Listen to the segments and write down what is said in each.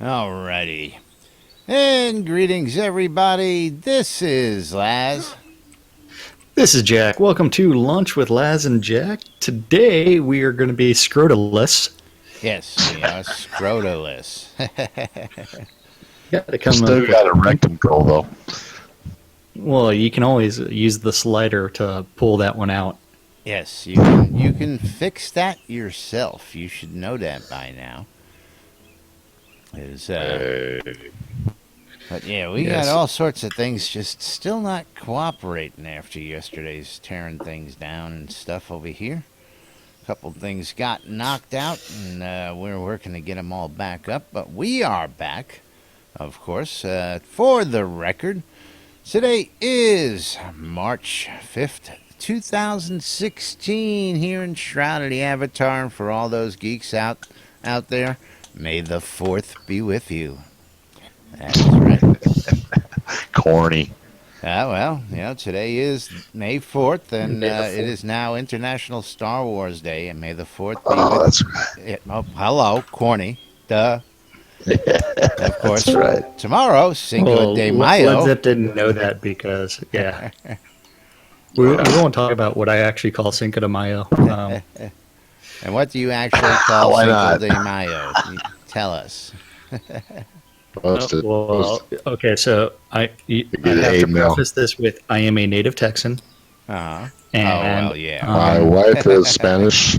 Alrighty. And greetings, everybody. This is Laz. This is Jack. Welcome to Lunch with Laz and Jack. Today we are going to be scrotaless. Yes, we are scrotaless. Got to come Still got a rectum goal though. Well, you can always use the slider to pull that one out. Yes, you can fix that yourself. You should know that by now. But yeah, we got all sorts of things just still not cooperating after yesterday's tearing things down and stuff over here. A couple things got knocked out, and we're working to get them all back up. But we are back, of course. For the record, today is March 5th, 2016, here in Shroud of the Avatar. And for all those geeks out there, may the 4th be with you. That's right. Corny. Well, today is May 4th, and it is now International Star Wars Day, and may the 4th be with That's right. hello, corny. Duh. Of course, That's right. tomorrow, Cinco de Mayo. Led Zepp didn't know that because, yeah. We won't talk about what I actually call Cinco de Mayo. And what do you actually call Why Cinco not? de Mayo? Tell us. Posted. Okay, so I have to preface this with I am a native Texan. Uh-huh. And, well, yeah. My wife is Spanish.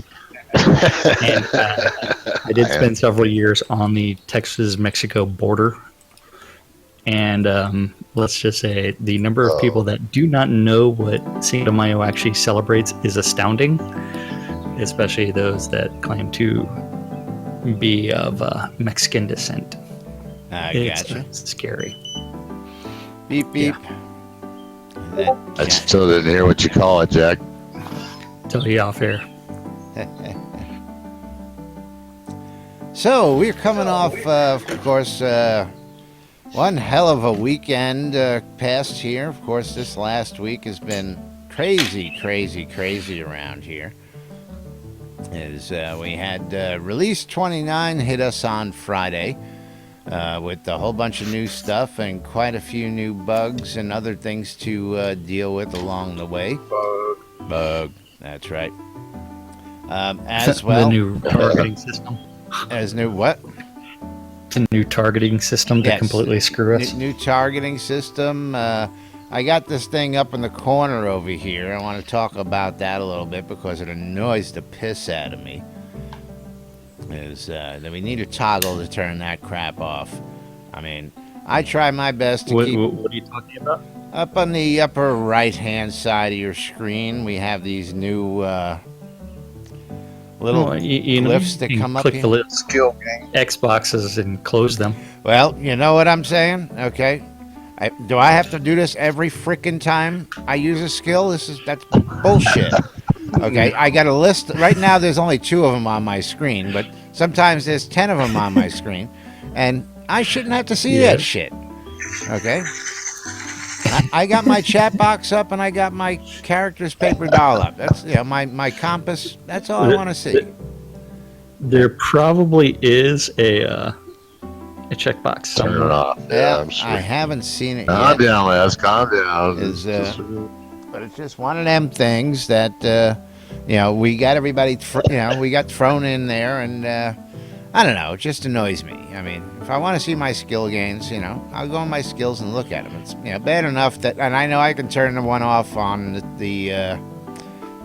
And I did spend several years on the Texas-Mexico border. And let's just say the number of people that do not know what Cinco de Mayo actually celebrates is astounding, especially those that claim to be of Mexican descent. Gotcha. It's scary. Beep, beep. Yeah. I still didn't hear what you call it, Jack. Tell you off air. So, we're coming off, of course, one hell of a weekend past here. Of course, this last week has been crazy around here. We had Release 29 hit us on Friday with a whole bunch of new stuff and quite a few new bugs and other things to deal with along the way. Bug. That's right. As well. The new targeting system. As new what? The new targeting system to Yes. completely screw us. New targeting system. I got this thing up in the corner over here. I want to talk about that a little bit because it annoys the piss out of me. That we need a toggle to turn that crap off. I mean, I try my best to keep... What are you talking about? Up on the upper right-hand side of your screen, we have these new little glyphs that come up click here. the little skill Xboxes and close them. Well, you know what I'm saying? Okay. Do I have to do this every frickin' time I use a skill? That's bullshit. Okay, I got a list. Right now there's only 2 of them on my screen, but sometimes there's 10 of them on my screen, and I shouldn't have to see that shit. Okay? I got my chat box up, and I got my characters paper doll up. That's my compass. That's all I want to see. There probably is a checkbox Turn it somewhere. off. Yeah, I'm sure. I haven't seen it Calm yet. down, Les. Calm down. But it's just one of them things that we got everybody. We got thrown in there, and I don't know. It just annoys me. I mean, if I want to see my skill gains, I'll go on my skills and look at them. It's bad enough that, and I know I can turn the one off on the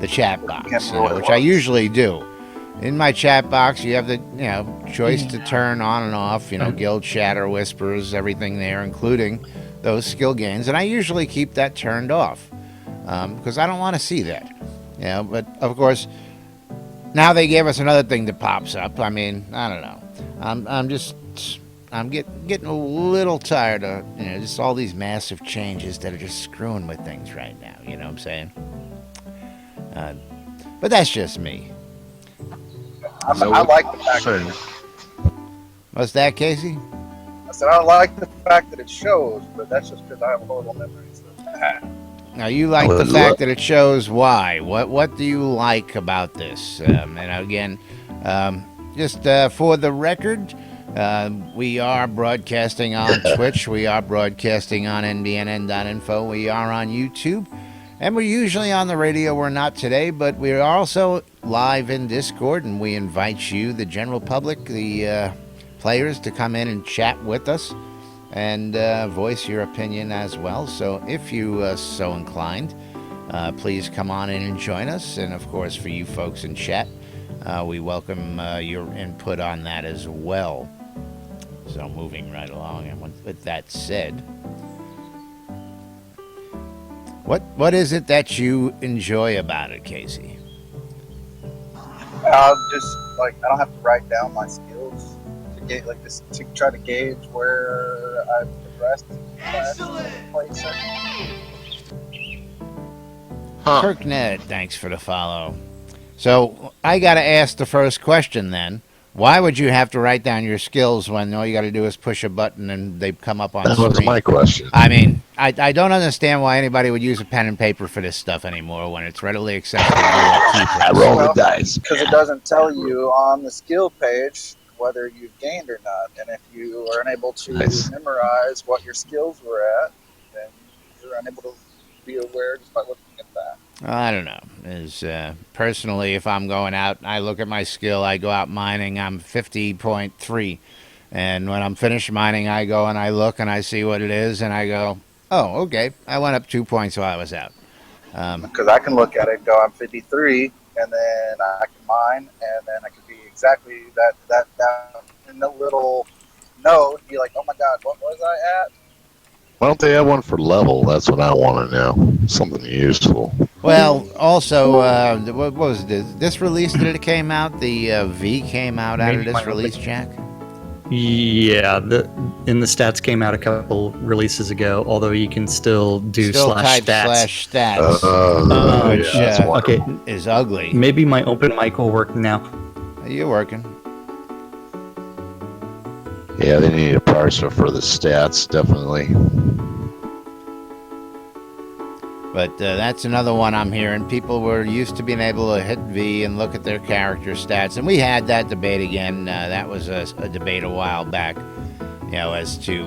chat box, which I usually do. In my chat box, you have the choice to turn on and off. Guild chatter, whispers, everything there, including those skill gains, and I usually keep that turned off because I don't want to see that. But of course, now they gave us another thing that pops up. I mean, I don't know. I'm getting a little tired of just all these massive changes that are just screwing with things right now. You know what I'm saying? But that's just me. I like the fact that What's that, Casey? I said I like the fact that it shows, but that's just because I have horrible memories. Now, you like the fact that it shows why. What do you like about this? And again, just for the record, We are broadcasting on Twitch. We are broadcasting on NBNN.info. We are on YouTube. And we're usually on the radio. We're not today, but we're also live in Discord. And we invite you, the general public, the players, to come in and chat with us and voice your opinion as well. So if you so inclined, please come on in and join us. And, of course, for you folks in chat, we welcome your input on that as well. So moving right along, and with that said, what is it that you enjoy about it, Casey? Just like I don't have to write down my skills to try to gauge where I've progressed. Excellent. Kirknet, thanks for the follow. So I got to ask the first question then. Why would you have to write down your skills when all you got to do is push a button and they come up on That screen? was my question. I mean, I don't understand why anybody would use a pen and paper for this stuff anymore when it's readily accessible to I key roll the dice. Because it doesn't tell you on the skill page whether you've gained or not. And if you are unable to memorize what your skills were at, then you're unable to be aware just by looking at that. I don't know. Personally, if I'm going out, I look at my skill, I go out mining, I'm 50.3. And when I'm finished mining, I go and I look and I see what it is, and I go, oh, okay, I went up 2 points while I was out. Because I can look at it and go, I'm 53, and then I can mine, and then I can be exactly that in the little node, be like, oh my god, what was I at? Why don't they have one for level? That's what I want to know. Something useful. Well, also, what was this release that it came out? The V came out of this release, Jack? Yeah, in the stats came out a couple releases ago, although you can still do type /stats. /stats, which okay, is ugly. Maybe my open mic will work now. You're working. Yeah, they need a parser for the stats, definitely. But that's another one I'm hearing. People were used to being able to hit V and look at their character stats. And we had that debate again. That was a debate a while back, as to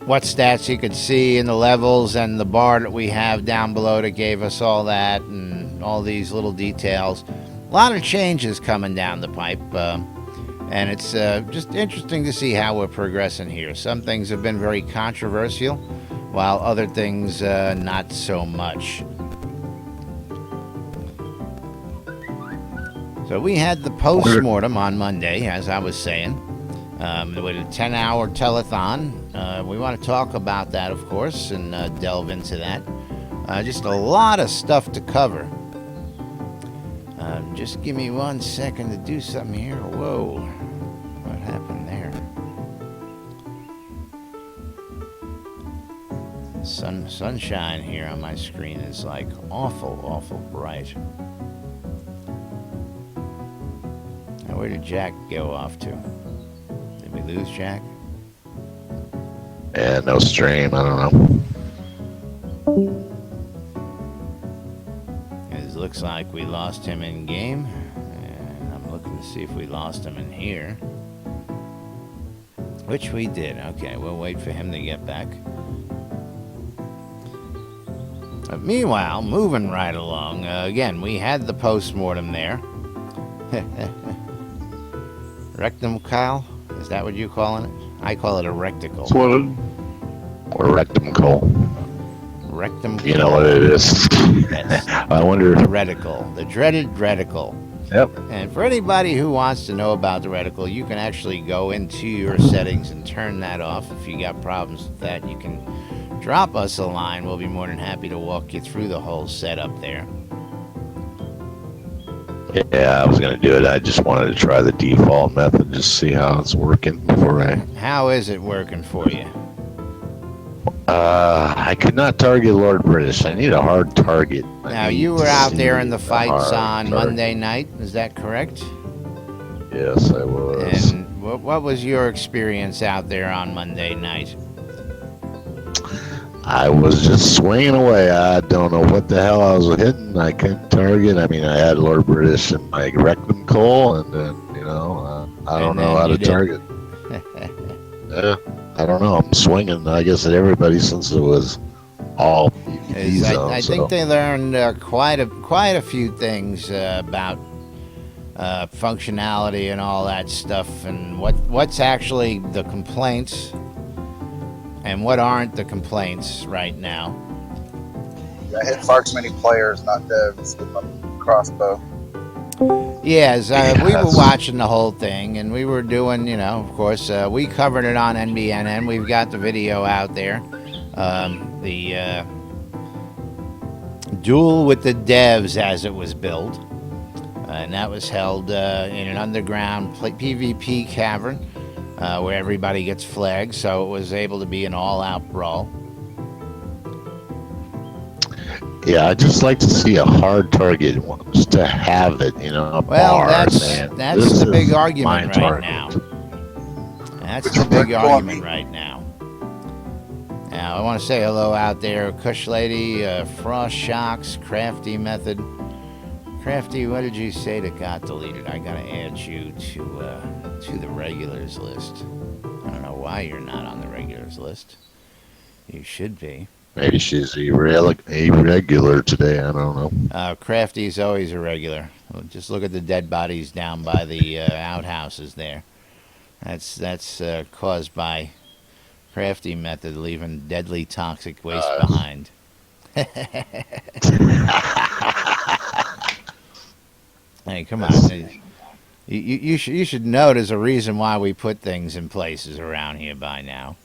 what stats you could see in the levels, and the bar that we have down below that gave us all that and all these little details. A lot of changes coming down the pipe. And it's just interesting to see how we're progressing here. Some things have been very controversial, while other things not so much. So we had the post-mortem on Monday, as I was saying, with a 10-hour telethon. We want to talk about that, of course, and delve into that. Just a lot of stuff to cover. Just give me 1 second to do something here. Whoa, what happened there? Sunshine here on my screen is like awful bright. Now, where did Jack go off to? Did we lose Jack? Yeah, no stream, I don't know. It looks like we lost him in game, and I'm looking to see if we lost him in here. Which we did. Okay, we'll wait for him to get back. Meanwhile, moving right along, again, we had the post-mortem there. Rectum, Kyle? Is that what you're calling it? I call it a recticle. Or rectum coal. Rectum. You know what it is. Yes. I wonder. The reticle. The dreaded reticle. Yep. And for anybody who wants to know about the reticle, you can actually go into your settings and turn that off. If you got problems with that, you can drop us a line. We'll be more than happy to walk you through the whole setup there. Yeah, I was going to do it. I just wanted to try the default method, just see how it's working before I... How is it working for you? I could not target Lord British. I need a hard target. Now, you were out there in the fights on Monday night, is that correct? Yes, I was. And what was your experience out there on Monday night? I was just swinging away. I don't know what the hell I was hitting. I couldn't target. I mean, I had Lord British and my rectum coal, and then, I don't And know then how you to did. target. Yeah, I don't know. I'm swinging, I guess, at everybody since it was all PvP zone. I think they learned quite a few things about functionality and all that stuff, and what's actually the complaints and what aren't the complaints right now. I hit far too many players, not devs, with my crossbow. Yes, we were watching the whole thing, and we were doing, of course, we covered it on NBNN. We've got the video out there. The duel with the devs as it was billed. And that was held in an underground PvP cavern where everybody gets flagged, so it was able to be an all-out brawl. Yeah, I'd just like to see a hard target, just to have it, Well, bars, that's the big argument right target. now. That's the big argument right now. Now, I want to say hello out there, Kush Lady, Frost Shocks, Crafty Method. Crafty, what did you say that got deleted? I gotta add you to the regulars list. I don't know why you're not on the regulars list. You should be. Maybe she's irregular today. I don't know. Crafty's always a regular. Just look at the dead bodies down by the outhouses there. That's caused by Crafty Method leaving deadly toxic waste behind. Hey, come on. You should know there's a reason why we put things in places around here by now.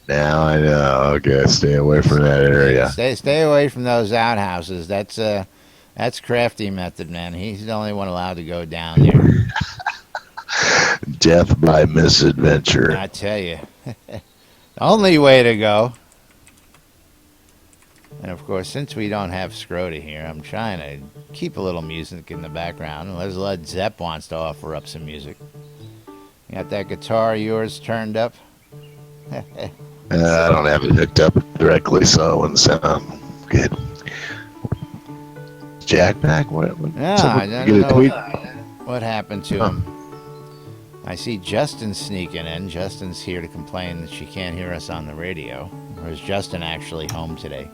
Now I know. Okay, stay away from that area. Stay away from those outhouses. That's Crafty Method, man. He's the only one allowed to go down there. Death by misadventure. I tell you. The only way to go. And of course, since we don't have Shroud here, I'm trying to keep a little music in the background. Unless Led Zepp wants to offer up some music. You got that guitar of yours turned up? I don't have it hooked up directly, so it wouldn't sound good. Jack back? What? I don't know what happened to him. I see Justin sneaking in. Justin's here to complain that she can't hear us on the radio. Or is Justin actually home today?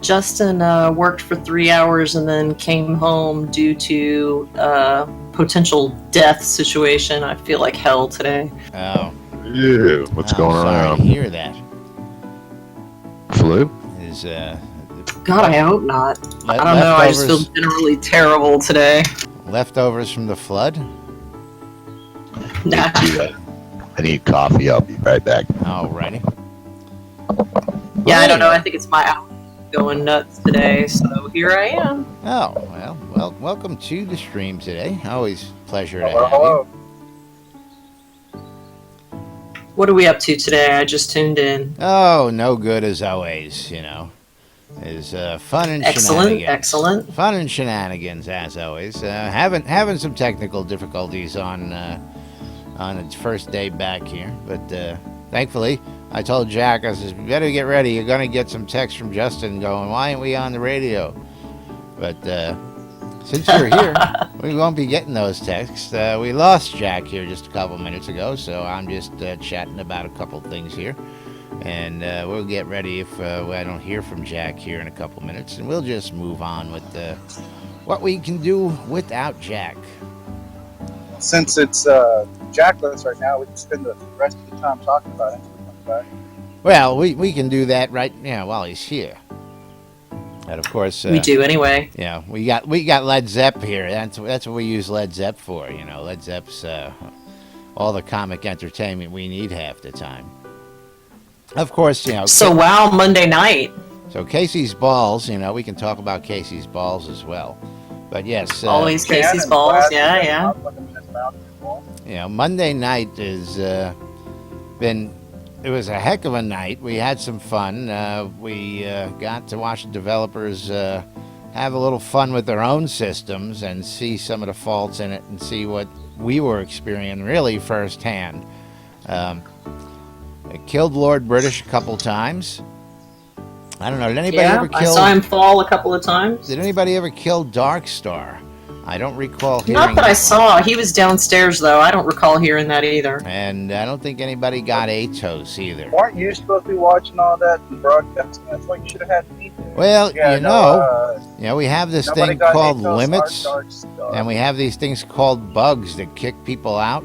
Justin worked for 3 hours and then came home due to a potential death situation. I feel like hell today. Oh. Yeah, what's going on? Sorry to hear that. Flu? Is God, I hope not. I don't know. I just feel generally terrible today. Leftovers from the flood? Nah. I need coffee. I'll be right back. Alrighty. Yeah, I don't know. I think it's my outfit going nuts today, so here I am. Oh, well, welcome to the stream today. Always a pleasure to have Hello. you. What are we up to today? I just tuned in. Oh, no good as always, Is fun and shenanigans. Excellent. Fun and shenanigans as always. Having some technical difficulties on its first day back here, but thankfully I told Jack, I says, "You better get ready. You're gonna get some text from Justin going, why ain't we on the radio?" But since you're here, we won't be getting those texts. We lost Jack here just a couple minutes ago, so I'm just chatting about a couple things here. And we'll get ready if I don't hear from Jack here in a couple minutes. And we'll just move on with what we can do without Jack. Since it's Jackless right now, we can spend the rest of the time talking about it until he comes back. Well, we can do that right now while he's here. And of course, we do anyway. Yeah, we got Led Zepp here. That's what we use Led Zepp for. Led Zepp's all the comic entertainment we need half the time. Of course, So wow, Monday night. So Casey's balls, we can talk about Casey's balls as well. But yes, always Casey's balls. Yeah. Monday night is it was a heck of a night. We had some fun. We got to watch the developers have a little fun with their own systems and see some of the faults in it and see what we were experiencing really firsthand. It killed Lord British a couple times. I don't know. Did anybody ever kill? I saw him fall a couple of times. Did anybody ever kill Darkstar? I don't recall hearing Not that I one. saw. He was downstairs, though. I don't recall hearing that either. And I don't think anybody got Atos either. Weren't you supposed to be watching all that and broadcasting? That's what you should have had me do. Well, Yeah, we have this nobody thing got called Atos, limits, our and we have these things called bugs that kick people out.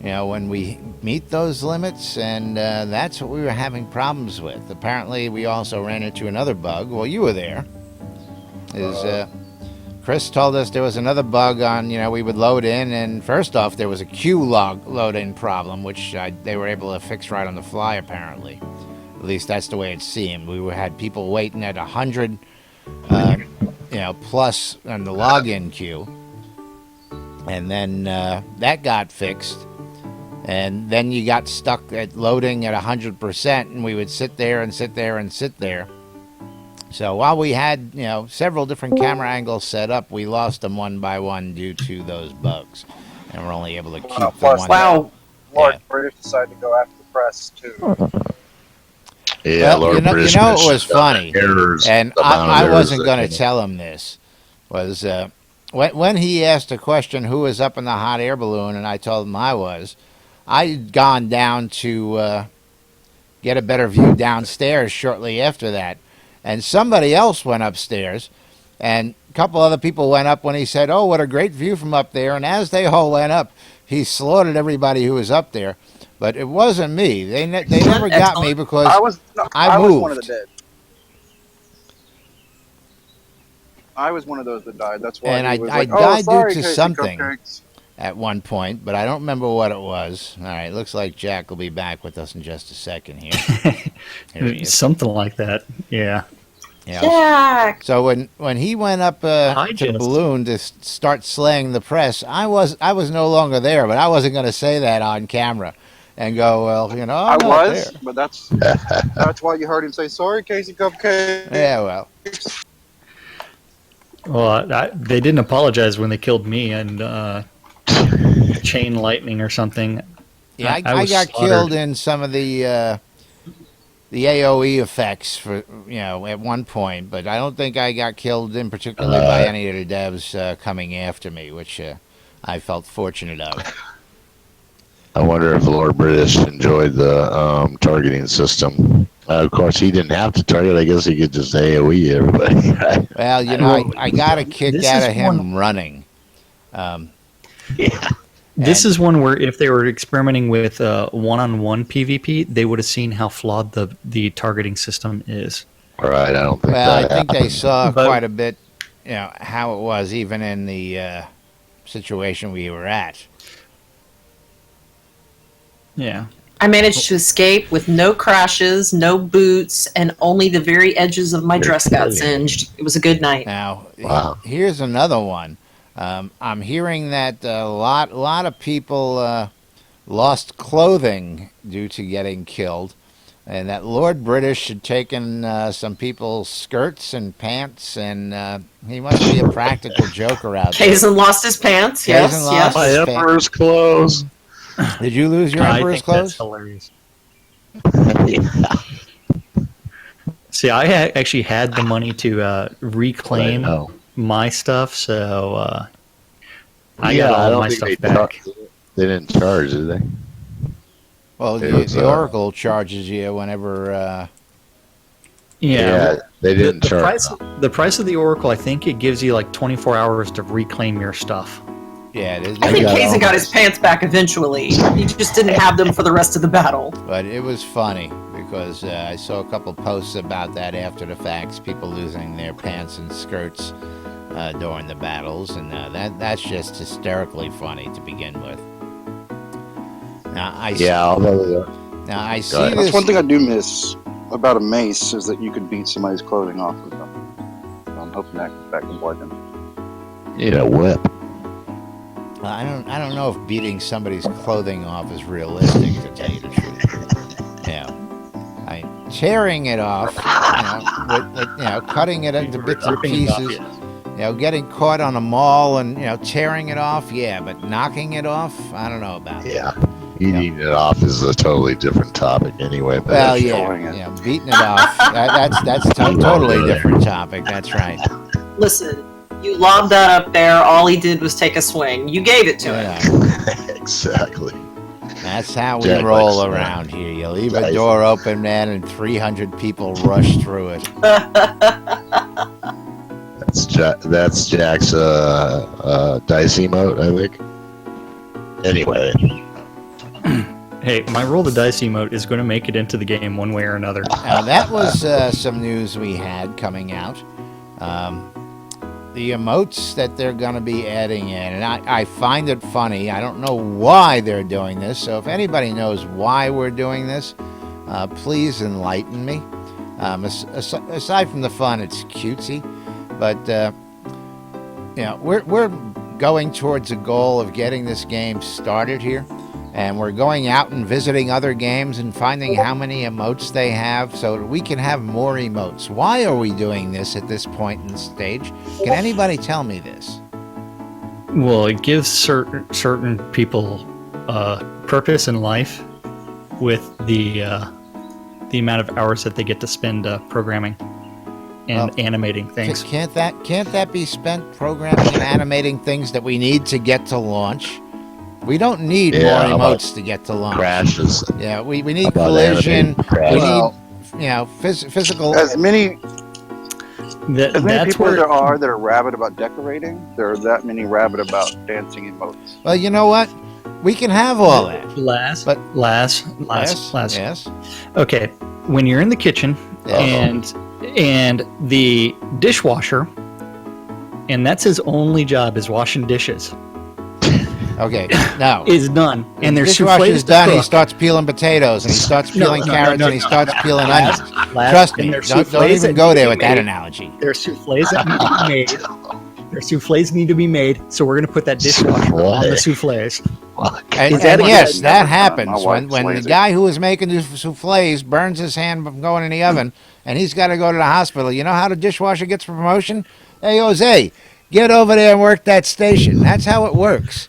When we meet those limits, and that's what we were having problems with. Apparently, we also ran into another bug. Well, you were there. Chris told us there was another bug on, we would load in, and first off, there was a queue load-in problem, which they were able to fix right on the fly, apparently. At least that's the way it seemed. We had people waiting at 100, plus on the login queue. And then that got fixed. And then you got stuck at loading at 100%, and we would sit there and sit there and sit there. So while we had, several different camera angles set up, we lost them one by one due to those bugs. And we're only able to keep the plus, one. Wow. Lord British decided to go after the press, too. Yeah, Well, Lord British it was funny, errors, and the amount of I errors wasn't that going to came in. tell him this, was when he asked the question, who was up in the hot air balloon, and I told him I was, I'd gone down to get a better view downstairs shortly after that, and somebody else went upstairs, and a couple other people went up when he said, oh, what a great view from up there, and as they all went up, he slaughtered everybody who was up there. But it wasn't me. They never got me because I was moved. one of the dead. I was one of those that died. That's why. And he was I like, died sorry, due to Casey something Cupcakes. at one point, but I don't remember what it was. All right, looks like Jack will be back with us in just a second here. Here he is. Something like that. Yeah. Yeah. Jack! So when he went up to Jess. Balloon to start slaying the press, I was no longer there, but I wasn't going to say that on camera and go, well, I'm I not was, there. but that's why you heard him say, sorry, Casey Cupcake. Yeah, well. Well, they didn't apologize when they killed me and chain lightning or something. Yeah, I was got slaughtered. killed in some of the AOE effects for at one point, but I don't think I got killed in particularly by any of the devs coming after me, which I felt fortunate of. I wonder if Lord British enjoyed the targeting system. Of course, he didn't have to target. I guess he could just AOE everybody. Right? Well, I got a kick This out is of him one- running. Yeah. This is one where if they were experimenting with one-on-one PvP, they would have seen how flawed the targeting system is. All right. I don't think Well, I that think they happened. saw But- quite a bit, how it was even in the situation we were at. Yeah. I managed to escape with no crashes, no boots, and only the very edges of my dress got singed. It was a good night. Now, Wow. here's another one. I'm hearing that a lot of people lost clothing due to getting killed, and that Lord British had taken some people's skirts and pants, and he must be a practical joker out there. Kazan lost his pants. Kazan Yes, lost yes. My his pants. emperor's clothes. Did you lose your I emperor's think that's clothes? hilarious. Yeah. See, I actually had the money to reclaim know. my stuff, so I Yeah, got I all don't my think stuff they back. They didn't charge, did they? Well, It the, was, the Oracle charges you whenever. Yeah. They didn't the charge. the price of the Oracle, I think it gives you like 24 hours to reclaim your stuff. Yeah, I think got Kazan all got my- his pants back eventually. He just didn't have them for the rest of the battle. but it was funny because I saw a couple posts about that after the facts, people losing their pants and skirts during the battles, and that's just hysterically funny to begin with. Now I Although see ahead. this. That's one thing I do miss about a mace is that you could beat somebody's clothing off with them. So I'm hoping that comes back in Legend. you know, whip. I don't know if beating somebody's clothing off is realistic, to tell you the truth. Tearing it off, cutting it into bits and Ripping it off, pieces. yeah. Getting caught on a mall and tearing it off, yeah, but knocking it off, I don't know about that. Yeah. Eating it off is a totally different topic anyway. But Well, that's- showing it. beating it off, that's a totally different topic. That's right. Listen, You lobbed that up there. All he did was take a swing. You gave it to him. Exactly. That's how we Jack roll likes around here. You leave Nice. a door open, man, and 300 people rush through it. That's Jack's dice emote, I think. Anyway, Hey, my roll the dice emote is going to make it into the game one way or another. Now, that was some news we had coming out. The emotes that they're going to be adding in, and I find it funny. I don't know why they're doing this, so if anybody knows why we're doing this, please enlighten me. Aside from the fun, it's cutesy, but we're going towards a goal of getting this game started here, and we're going out and visiting other games and finding how many emotes they have so that we can have more emotes. Why are we doing this at this point in the stage? Can anybody tell me this? Well, it gives certain people purpose in life with the amount of hours that they get to spend programming and animating things. Can't that be spent programming and animating things that we need to get to launch? We don't need more emotes to get to launch. crashes. Yeah, we need collision. We need physical. As many That's people where there are that are rabid about decorating, there are that many rabid about dancing emotes. Well, you know what? We can have all that. last. Yes. Okay, when you're in the kitchen and the dishwasher, and that's his only job is washing dishes. Okay. Now Is done, and the there's dishwasher's souffles to done. He cook. starts peeling potatoes, and he starts peeling carrots, and he starts peeling onions. Last- Trust me. and there's Don't souffles even that go need to there be with that made. analogy. There's souffles that need to be made. Their souffles need to be made, so we're going to put that dishwasher on the souffles. And Is that yes, what- that Never done. happens My when wife's the lazy. guy who is making the souffles burns his hand from going in the oven, and he's got to go to the hospital. You know how the dishwasher gets promotion? Hey, Jose, get over there and work that station. That's how it works.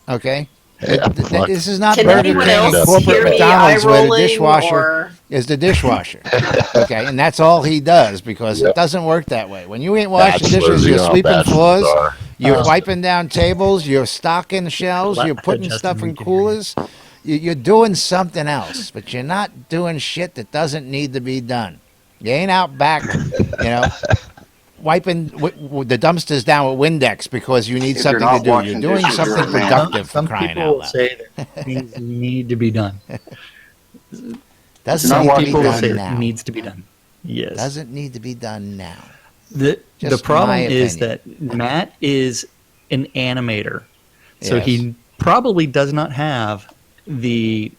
Okay. This is not Can Burger anyone King and else corporate hear me McDonald's where the eye-rolling, dishwasher or- is the dishwasher. Okay, and that's all he does because it doesn't work that way. When you ain't washing dishes, you're sweeping floors, you're wiping down tables, you're stocking shelves, you're putting Justin, stuff we in can hear you. coolers. You're doing something else, but you're not doing shit that doesn't need to be done. You ain't out back, wiping the dumpsters down with Windex because you need If something you're to not do. washing You're doing dishes, something you're a man. productive for Some crying people out will loud. say that things need to be done. Doesn't Not need to washing be People will done say now. it needs to be done. Yes. Doesn't need to be done now. The Just problem my is opinion. that Matt is an animator, so Yes. he probably does not have the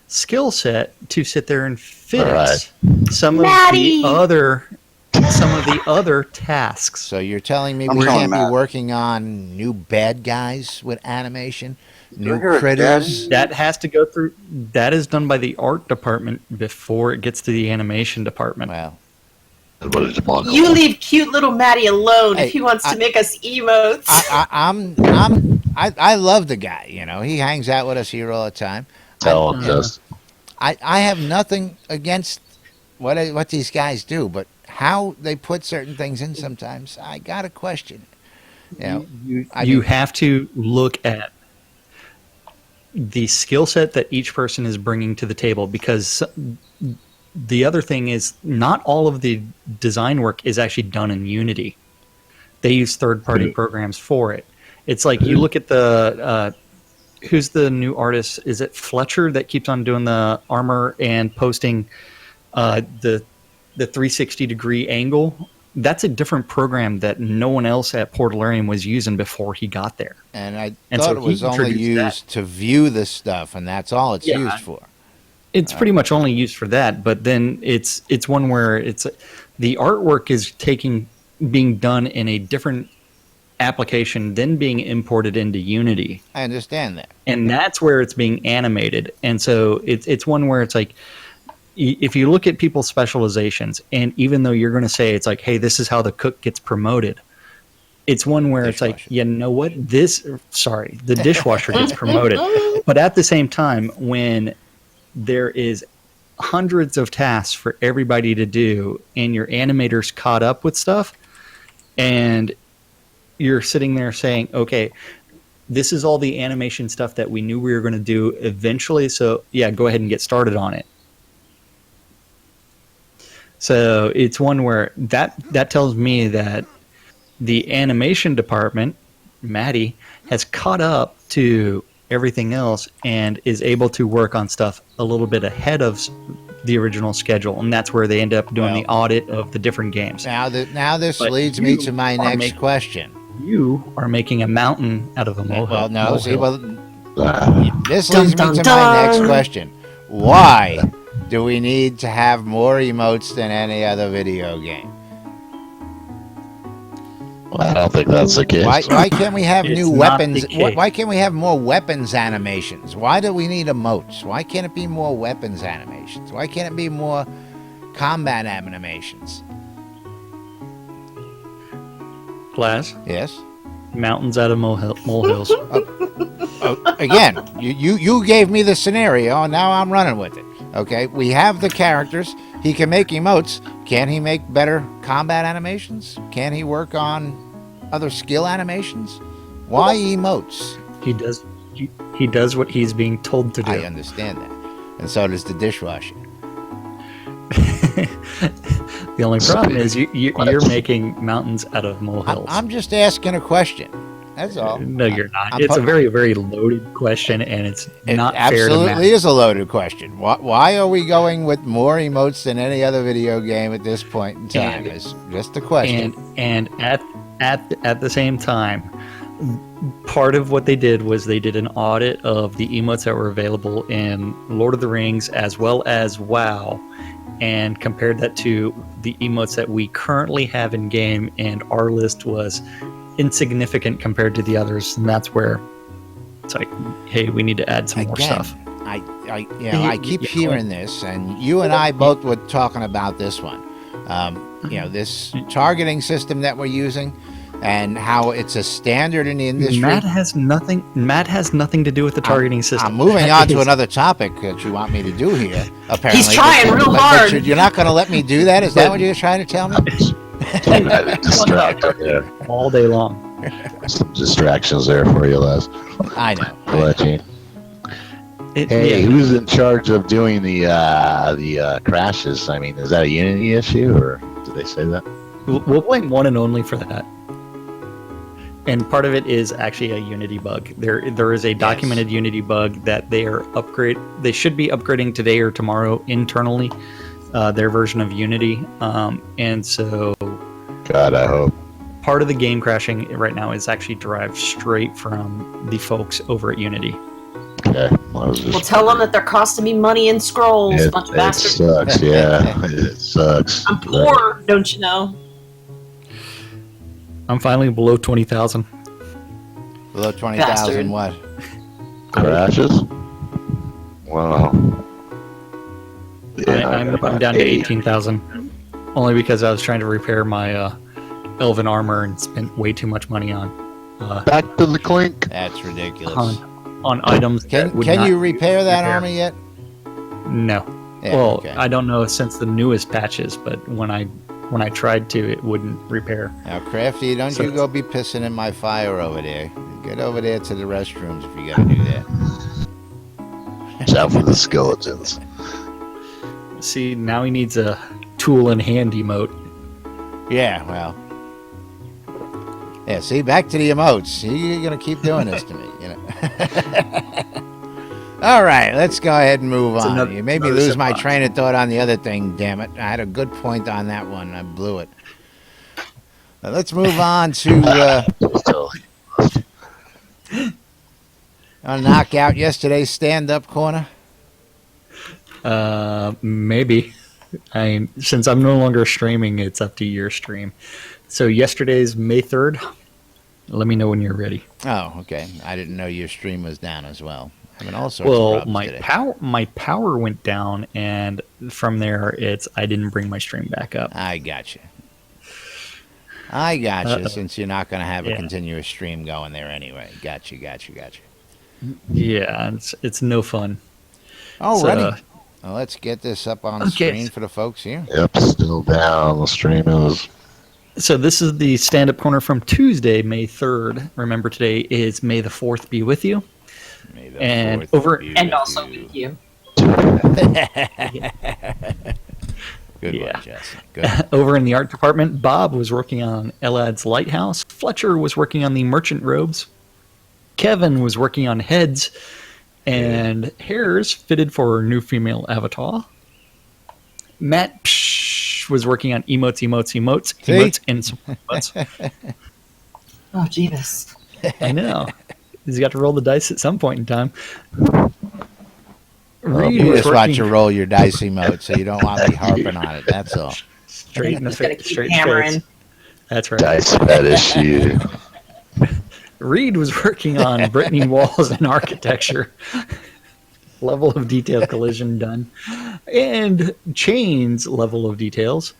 skill set to sit there and fix Right. some Maddie! of the other tasks. So you're telling me I'm we telling can't be Matt. working on new bad guys with animation, new I hear it, critters? That has to go through. That is done by the art department before it gets to the animation department. Well, You leave cute little Maddie alone Hey, if he wants to make us emotes. I love the guy. He hangs out with us here all the time. Tell him just. I have nothing against what these guys do, but how they put certain things in sometimes, I gotta question it. You have to look at the skill set that each person is bringing to the table, because the other thing is not all of the design work is actually done in Unity. They use third-party programs for it. It's like you look at the who's the new artist? Is it Fletcher that keeps on doing the armor and posting the 360-degree angle? That's a different program that no one else at Portalarium was using before he got there. And I And thought so it was he only introduced that. used to view the stuff, and that's all it's Yeah. used for. It's pretty much only used for that, but then it's one where the artwork is being done in a different application, then being imported into Unity, I understand that. and that's where it's being animated. And so it's one where it's like, if you look at people's specializations, and even though you're going to say it's like, hey, this is how the cook gets promoted, it's one where it's like, Dishwasher. you know what, the dishwasher gets promoted, but at the same time, when there is hundreds of tasks for everybody to do, and your animators caught up with stuff, and you're sitting there saying, okay, this is all the animation stuff that we knew we were going to do eventually. So yeah, go ahead and get started on it. So it's one where that tells me that the animation department, Maddie, has caught up to everything else and is able to work on stuff a little bit ahead of the original schedule, and that's where they end up doing the audit of the different games. Now this But leads me to my next question. You are making a mountain out of a molehill. Well, no, see, molehill. this leads me to my next question. Why do we need to have more emotes than any other video game? Well, I don't think that's the case. Why can't we have It's new not weapons? the case. Why can't we have more weapons animations? Why do we need emotes? Why can't it be more weapons animations? Why can't it be more combat animations? Glass, Yes. mountains out of molehills. Again, you gave me the scenario, and now I'm running with it. Okay, we have the characters. He can make emotes. Can he make better combat animations? Can he work on other skill animations? Why emotes? He does. He does what he's being told to do. I understand that, and so does the dishwasher. The only problem is you're making mountains out of molehills. I'm just asking a question. That's all. No, you're not. I'm It's a very, very loaded question, and it's not fair to absolutely Matt. is a loaded question. Why are we going with more emotes than any other video game at this point in time? It's just a question. And at the same time, part of what they did was they did an audit of the emotes that were available in Lord of the Rings as well as WoW, and compared that to the emotes that we currently have in game, and our list was insignificant compared to the others, and that's where it's like, hey, we need to add some more Again, stuff. I keep hearing this, and you and I both were talking about this one. This targeting system that we're using, and how it's a standard in the industry. Matt has nothing to do with the targeting system. I'm moving on to another topic that you want me to do here. Apparently, He's trying real hard. But you're not going to let me do that. Is that what you're trying to tell me? Distracted there. All day long. Some distractions there for you, Les. I know. Hey, Yeah. who's in charge of doing the crashes? I mean, is that a Unity issue, or did they say that? We'll blame one and only for that. And part of it is actually a Unity bug. There is a documented Unity bug that they should be upgrading today or tomorrow internally, their version of Unity. And so God, I hope. part of the game crashing right now is actually derived straight from the folks over at Unity. Okay, well, Well, tell them that they're costing me money in scrolls, bunch of it bastards. sucks. Yeah, it sucks. I'm poor, don't you know? I'm finally below 20,000. Below 20,000 Bastard. what? Crashes? Wow. I'm down to 18,000. Only because I was trying to repair my elven armor and spent way too much money on Back to the clink. That's ridiculous. on items. that would Can not you repair that repair. army yet? No. Yeah, Well, okay. I don't know since the newest patches, but when I tried to, it wouldn't repair. Now, Crafty, don't So- you go be pissing in my fire over there. Get over there to the restrooms if you got to do that. Watch out for the skeletons. See, now he needs a tool in hand emote. Yeah, well. Yeah, see, back to the emotes. You're going to keep doing this to me, you know. All right, let's go ahead and move on. another- You made me another lose sip my on. train of thought on the other thing, damn it. I had a good point on that one. I blew it. Let's move on to knock out yesterday's stand-up corner. Maybe. Since I'm no longer streaming, it's up to your stream. So yesterday's May 3rd. Let me know when you're ready. Oh, okay. I didn't know your stream was down as well. I mean, all sorts of Well, problems today. my power went down, and from there, I didn't bring my stream back up. I got you. I got you. Uh-oh. Since you're not going to have a Yeah. continuous stream going there anyway. Got you. Yeah, it's no fun. Alrighty. Well, let's get this up on the Okay. screen for the folks here. Yep, still down. The stream is. So this is the stand-up corner from Tuesday, May 3rd. Remember, today is May the 4th be with you. May the And 4th over- be And with also you. with you. Good Yeah. one, Jesse. Good. Over in the art department, Bob was working on Elad's Lighthouse. Fletcher was working on the Merchant Robes. Kevin was working on heads and hairs fitted for new female avatar. Matt was working on emotes, and some emotes. Oh, Jeebus. I know. He's got to roll the dice at some point in time. Reed You was just watch working you roll your dice emote, so you don't want me harping on it. That's all. straight in the He's gonna face. keep Straight hammering. face. That's right. Dice fetish, you. Reed was working on Brittany walls and architecture. Level of detail collision done. And chains level of details.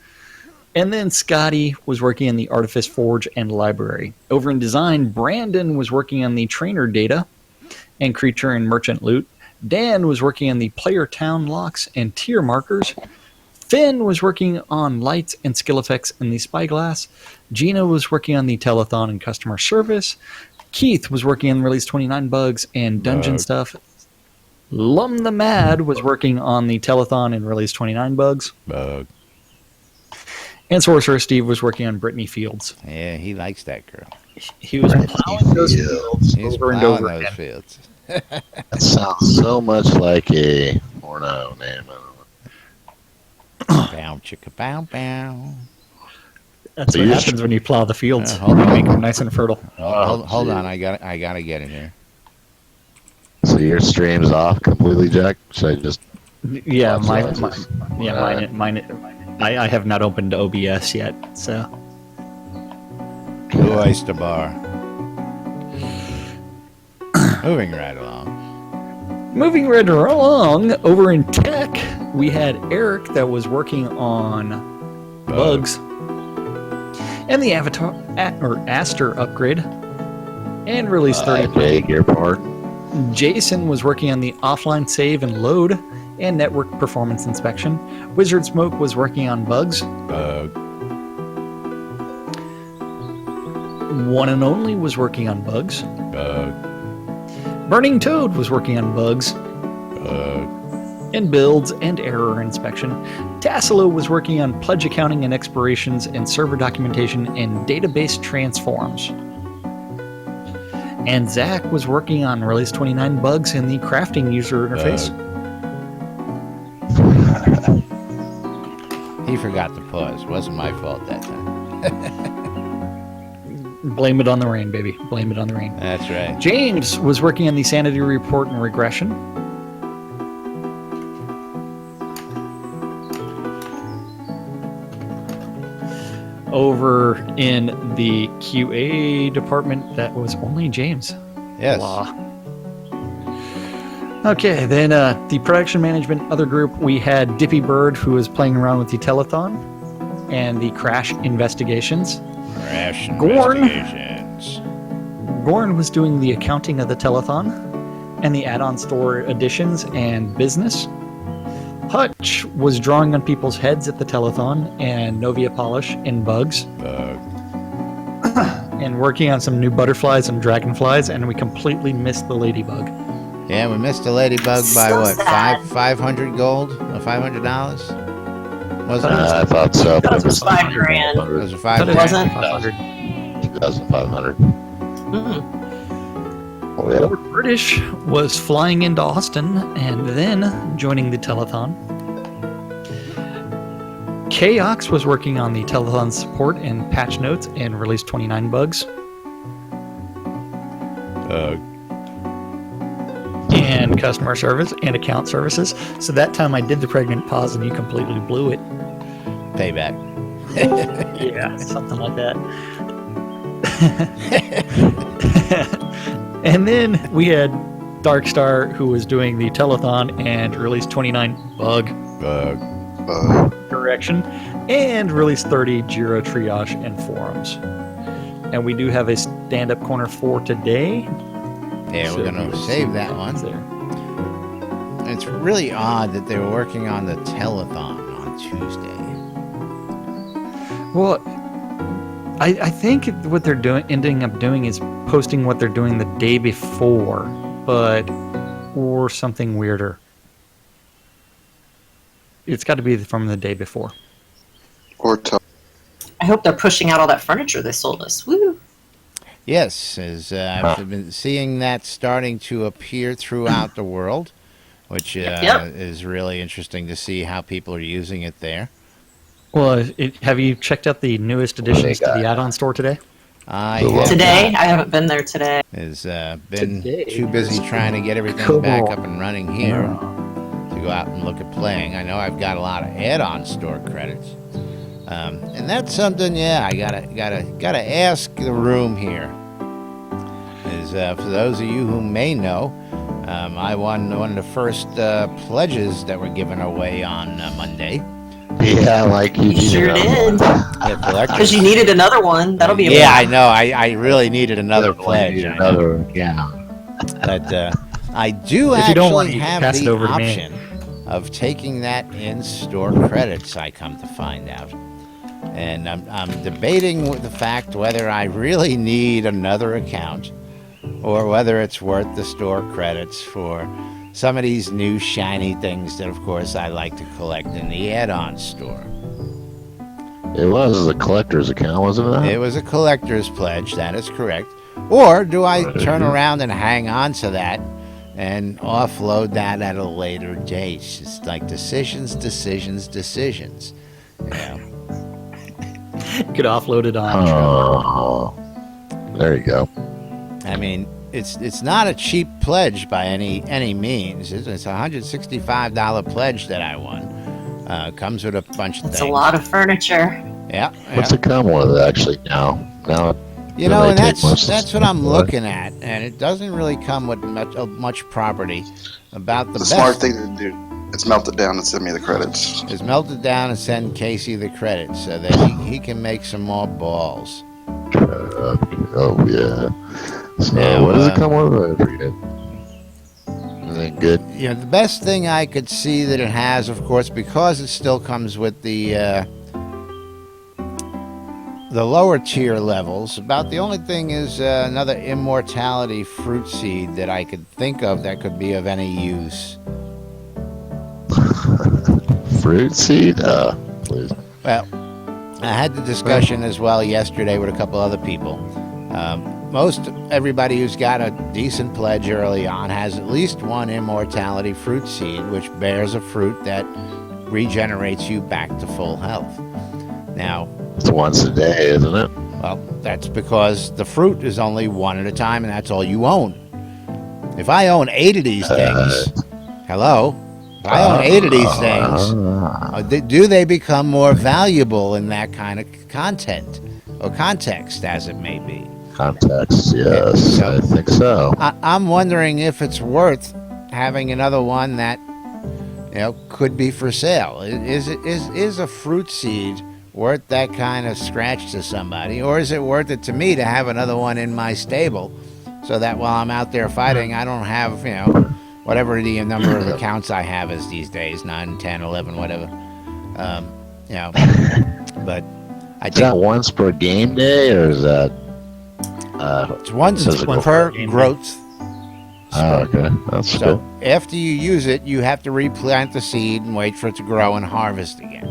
And then Scotty was working on the Artifice Forge and library. Over in design, Brandon was working on the trainer data and creature and merchant loot. Dan was working on the player town locks and tier markers. Finn was working on lights and skill effects in the spyglass. Gina was working on the telethon and customer service. Keith was working on Release 29 bugs and dungeon Bug. stuff. Lum the Mad was working on the telethon and Release 29 bugs. Bug. And Sorcerer Steve was working on Brittany Fields. Yeah, he likes that girl. He was plowing those fields He's over and plowing over those again. fields. That sounds so much like a porno name. I don't know. Bow, chicka, bow, bow. That's So what you're- happens when you plow the fields. Hold You on. make them nice and fertile. Hold gee. on, I gotta get it here. So your stream's off completely, Jack? Should I just? Yeah, Watch mine. this. Yeah, mine. I have not opened OBS yet, so Blue Oyster Bar. Moving right along. moving right along. Over in tech, we had Eric that was working on bugs and the Avatar or Aster upgrade and release 30. Beg your pardon. Jason was working on the offline save and load and network performance inspection. Wizard Smoke was working on bugs. Bug. One and Only was working on bugs. Bug. Burning Toad was working on bugs Bug. and builds and error inspection. Tassilo was working on pledge accounting and expirations and server documentation and database transforms. And Zach was working on Release 29 bugs in the crafting user interface. He forgot to pause. Wasn't my fault that time. Blame it on the rain, baby. Blame it on the rain. That's right. James was working on the sanity report and regression. Over in the QA department, that was only James. Yes. Blah. Okay, then the production management other group, we had Dippy Bird, who was playing around with the telethon and the crash investigations. Crash Gorn. investigations. Gorn was doing the accounting of the telethon and the add-on store additions and business. Hutch was drawing on people's heads at the telethon and Novia polish and bugs Bug. and working on some new butterflies and dragonflies, and we completely missed the ladybug. Yeah, we missed the ladybug by So what? sad. 500 gold or $500? Wasn't it? I thought so. Thought it was $5,000. It was a But 500. it wasn't. 500. 2,500. Mm. Oh, yeah. Lord British was flying into Austin and then joining the telethon. Chaox was working on the telethon support and patch notes and release 29 bugs. And customer service and account services. So that time I did the pregnant pause and you completely blew it. Payback. Yeah, something like that. And then we had Darkstar, who was doing the telethon and release 29 bug Bug. correction and release 30 Jira triage and forums. And we do have a stand-up corner for today. Yeah, So we're going you to will save see that what's one. there. It's really odd that they were working on the telethon on Tuesday. Well, I think what they're ending up doing is posting what they're doing the day before, or something weirder. It's got to be from the day before. Or I hope they're pushing out all that furniture they sold us. Woo! Yes, as I've been seeing that starting to appear throughout the world, which is really interesting to see how people are using it there. Well, have you checked out the newest additions to the add-on store today? Today? I haven't been there today. Has been too busy trying to get everything back up and running here to go out and look at playing. I know I've got a lot of add-on store credits, and that's something. Yeah, I gotta ask the room here. Is for those of you who may know, I won one of the first pledges that were given away on Monday. Yeah, like you sure did. Because you needed another one. That'll be I know. I really needed another pledge. Yeah. But I do actually have the option of taking that in-store credits, I come to find out. And I'm debating with the fact whether I really need another account or whether it's worth the store credits for some of these new shiny things that, of course, I like to collect in the add-on store. It was a collector's account, wasn't it? It was a collector's pledge, that is correct. Or do I turn around and hang on to that and offload that at a later date? It's like decisions. Yeah. You could offload it on. Oh, there you go. I mean, it's not a cheap pledge by any means. It's a $165 pledge that I won. Comes with a bunch of things. It's a lot of furniture. Yeah. What's it come with actually now? You know, and that's what I'm looking at, and it doesn't really come with much property. About the smart thing to do. It's melt it down and send me the credits. Is melt it down and send Casey the credits so that he can make some more balls. Oh yeah. So now, what does it come with? I forget. Anything good? You know, the best thing I could see that it has, of course, because it still comes with the lower tier levels. About the only thing is another immortality fruit seed that I could think of that could be of any use. Fruit seed? Please. Well, I had the discussion as well yesterday with a couple other people. Most everybody who's got a decent pledge early on has at least one immortality fruit seed, which bears a fruit that regenerates you back to full health. Now, it's once a day, isn't it? Well, that's because the fruit is only one at a time, and that's all you own. If I own 8 of these things, if I own 8 of these things, do they become more valuable in that kind of content or context, as it may be? Context, yes, I think so. I'm wondering if it's worth having another one that, could be for sale. Is a fruit seed worth that kind of scratch to somebody, or is it worth it to me to have another one in my stable so that while I'm out there fighting, I don't have, whatever the number of accounts I have is these days, 9, 10, 11, whatever. But I think... Is that once per game day, or is that... it's once per growth. Oh, okay. That's so good. After you use it, you have to replant the seed and wait for it to grow and harvest again.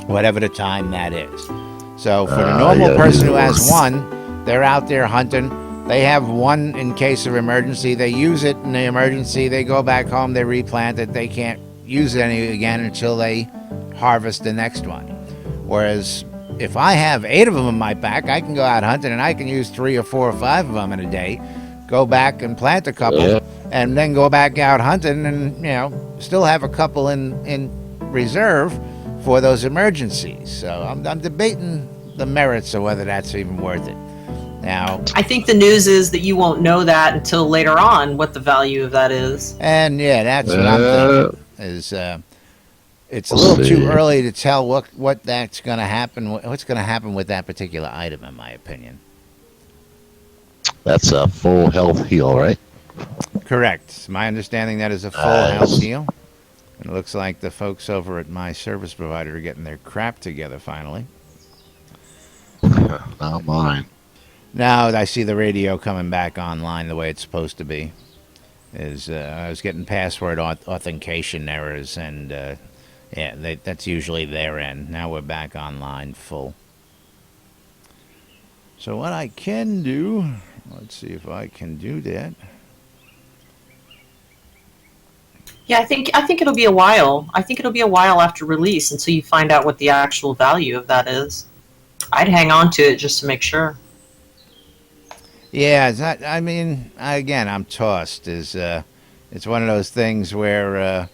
Whatever the time that is. So for the normal person who has one, they're out there hunting. They have one in case of emergency. They use it in the emergency. They go back home. They replant it. They can't use it again until they harvest the next one. Whereas if I have 8 of them in my pack, I can go out hunting and I can use 3 or 4 or 5 of them in a day. Go back and plant a couple, and then go back out hunting, and still have a couple in reserve for those emergencies. So I'm debating the merits of whether that's even worth it. Now, I think the news is that you won't know that until later on what the value of that is. And that's what I'm thinking. Is it's a little too early to tell what that's going to happen. What's going to happen with that particular item, in my opinion. That's a full health heal, right? Correct. My understanding that is a full health heal. It looks like the folks over at my service provider are getting their crap together finally. Not mine. Now I see the radio coming back online the way it's supposed to be. I was getting password authentication errors, and that's usually their end. Now we're back online full. So what I can do, let's see if I can do that. Yeah, I think it'll be a while. I think it'll be a while after release until you find out what the actual value of that is. I'd hang on to it just to make sure. Yeah, it's not, I mean, again, I'm tossed. It's one of those things where,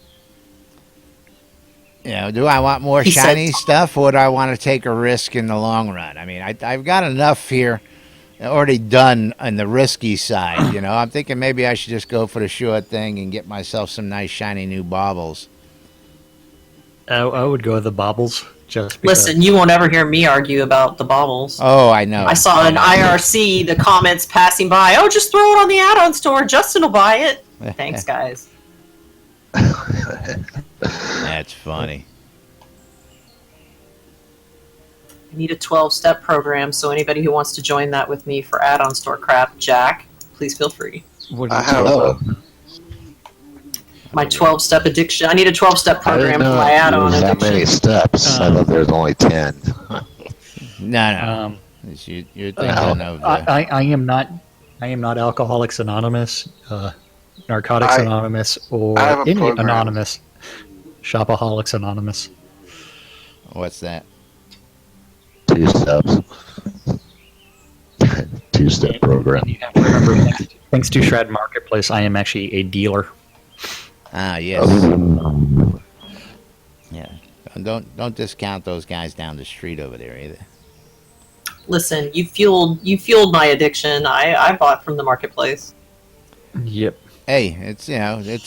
do I want more He shiny said- stuff, or do I want to take a risk in the long run? I mean, I've got enough here already done on the risky side. I'm thinking maybe I should just go for the sure thing and get myself some nice shiny new baubles. I would go with the baubles just because. Listen, you won't ever hear me argue about the baubles. Oh, I know. I saw an IRC, the comments passing by. Oh, just throw it on the add-on store. Justin will buy it. Thanks, guys. That's funny. I need a 12-step program, so anybody who wants to join that with me for add-on store crap, Jack, please feel free. What do I you have Oh, My 12-step addiction. I need a 12-step I didn't program for know my add-on there was that addiction. many steps. I thought there was only 10. No. You're thinking of. I am not Alcoholics Anonymous, Narcotics I- Anonymous, or I have a any program. Anonymous. Shopaholics Anonymous. What's that? 2 steps. 2-step program. You have to remember, thanks to Shroud Marketplace, I am actually a dealer. Ah, yes. Oh, Yeah. Don't discount those guys down the street over there either. Listen, you fueled my addiction. I bought from the marketplace. Yep. Hey, it's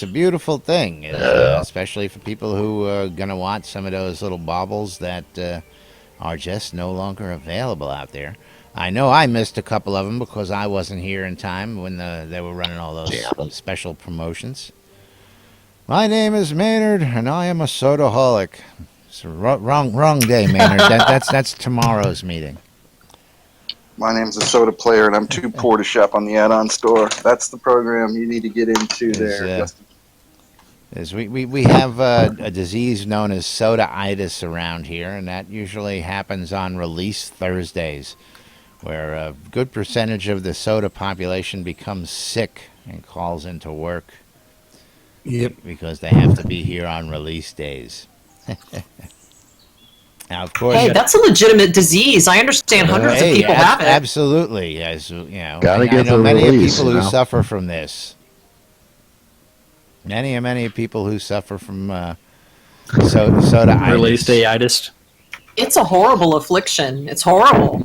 a beautiful thing, especially for people who are gonna want some of those little baubles that are just no longer available out there. I know I missed a couple of them because I wasn't here in time when they were running all those Yeah. special promotions. My name is Maynard, and I am a sodaholic. It's a wrong day, Maynard. That's tomorrow's meeting. My name's a soda player, and I'm too poor to shop on the add-on store. That's the program you need to get into there. We have a disease known as soda-itis around here, and that usually happens on release Thursdays, where a good percentage of the soda population becomes sick and calls into work. Yep. Because they have to be here on release days. Now, of course, Hey, that's a legitimate disease. I understand hundreds of people have it. Absolutely, as Gotta I get know the many release, people who you know? suffer from this. Many people who suffer from soda Release day-itis. It's a horrible affliction. It's horrible.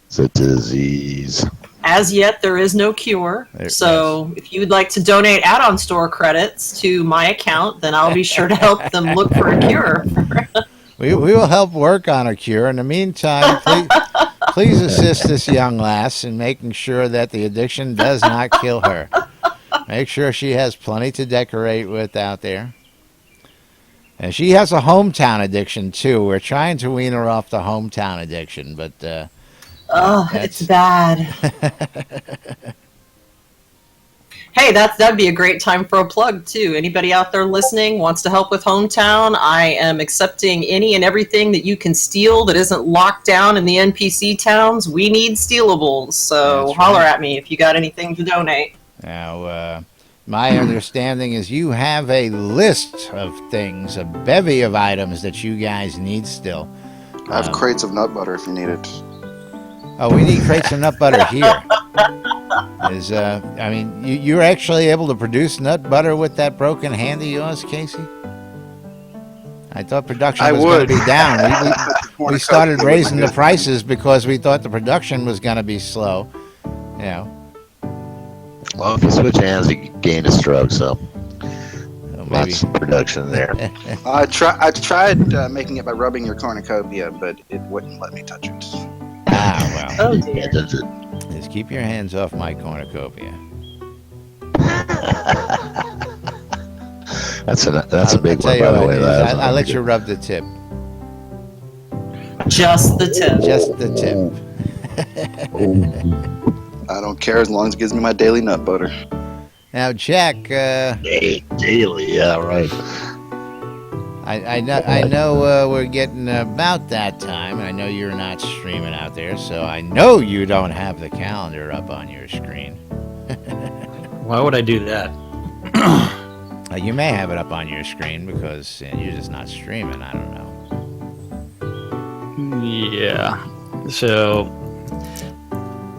it's a disease. As yet, there is no cure. So if you would like to donate add-on store credits to my account, then I'll be sure to help them look for a cure. We will help work on a cure. In the meantime, please assist this young lass in making sure that the addiction does not kill her. Make sure she has plenty to decorate with out there. And she has a hometown addiction, too. We're trying to wean her off the hometown addiction, but... Oh, it's bad. Hey, that'd be a great time for a plug, too. Anybody out there listening wants to help with Hometown, I am accepting any and everything that you can steal that isn't locked down in the NPC towns. We need stealables, so That's holler right. at me if you got anything to donate. Now, my understanding is you have a list of things, a bevy of items that you guys need still. I have crates of nut butter if you need it. Oh, we need crates of nut butter here. You're actually able to produce nut butter with that broken hand of yours, Casey? I thought production I was going would. to be down. We started raising the prices because we thought the production was going to be slow. Well, if you switch hands, you gain a stroke, so Maybe. lots of production there. I tried making it by rubbing your cornucopia, but it wouldn't let me touch it. Well, Oh, dear. just keep your hands off my cornucopia. That's a big I'll one, tell you by the what way. it is. That is I'll let good. you rub the tip. Just the tip. Just the tip. I don't care as long as it gives me my daily nut butter. Now, Jack, Daily, yeah, right. I know we're getting about that time. I know you're not streaming out there, so I know you don't have the calendar up on your screen. Why would I do that? You may have it up on your screen because you're just not streaming. I don't know. Yeah. So